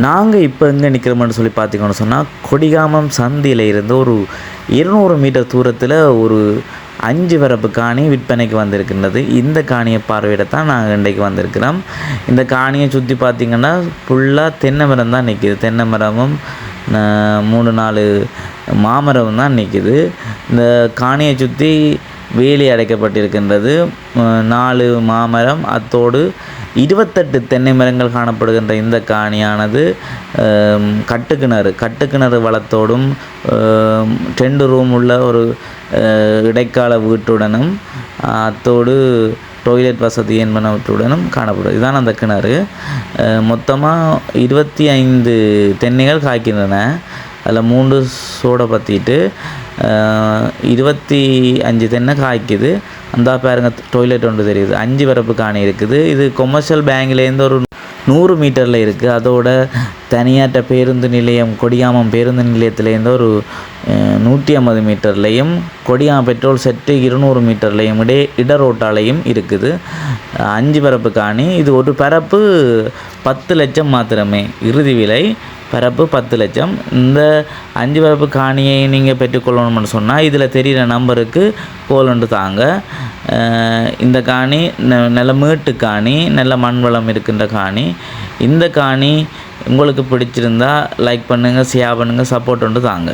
நாங்கள் இப்போ எங்கே நிற்கிறோம்னு சொல்லி பார்த்தீங்கன்னு சொன்னால் கொடிகாமம் சந்தியில் இருந்து ஒரு 200 மீட்டர் தூரத்தில் ஒரு 5 வரப்பு காணி விற்பனைக்கு வந்திருக்கின்றது. இந்த காணியை பார்வையிடத்தான் நாங்கள் இன்றைக்கு வந்திருக்கிறோம். இந்த காணியை சுற்றி பார்த்திங்கன்னா ஃபுல்லாக தென்னை மரம் தான் நிற்கிது. தென்னை மரமும் 3-4 மாமரம் தான் நிற்கிது. இந்த காணியை சுற்றி வேலி அடைக்கப்பட்டிருக்கின்றது. 4 மாமரம் அத்தோடு 28 தென்னை மரங்கள் காணப்படுகின்ற இந்த காணியானது கட்டுக்கிணறு வளத்தோடும் 2 ரூம் உள்ள ஒரு இடைக்கால வீட்டுடனும் அத்தோடு டாய்லெட் வசதி என்பனவற்றுடனும் காணப்படும். இதுதான் அந்த கிணறு. மொத்தமாக 25 தென்னைகள் காய்க்கின்றன. அதில் 3 சோடை பற்றிட்டு 25 தென்னை காய்க்குது. அந்த பாருங்க டாய்லெட் ஒன்று தெரியுது. 5 வரப்பு காணி இருக்குது. இது கொமர்ஷியல் பேங்க்லேருந்து ஒரு 100 மீட்டரில் இருக்குது. அதோட தனியாட்ட பேருந்து நிலையம் கொடியாமம் பேருந்து நிலையத்திலேருந்து ஒரு 150 மீட்டர்லேயும் கொடியாமம் பெட்ரோல் செட்டு 200 மீட்டர்லேயும் இடரோட்டாலையும் இருக்குது. 5 பரப்பு காணி. இது ஒரு பரப்பு 10 லட்சம் மாத்திரமே. இறுதி விலை பரப்பு 10 லட்சம். இந்த 5 பரப்பு காணியை நீங்கள் பெற்றுக்கொள்ளணும்னு சொன்னால் இதில் தெரிகிற நம்பருக்கு கோல் ஒன்று தாங்க. இந்த காணி நல்ல மீட்டு காணி, நல்ல மண் வளம் இருக்கின்ற காணி. இந்த காணி உங்களுக்கு பிடிச்சிருந்தா லைக் பண்ணுங்கள், ஷேர் பண்ணுங்கள், சப்போர்ட் ஒன்று தாங்க.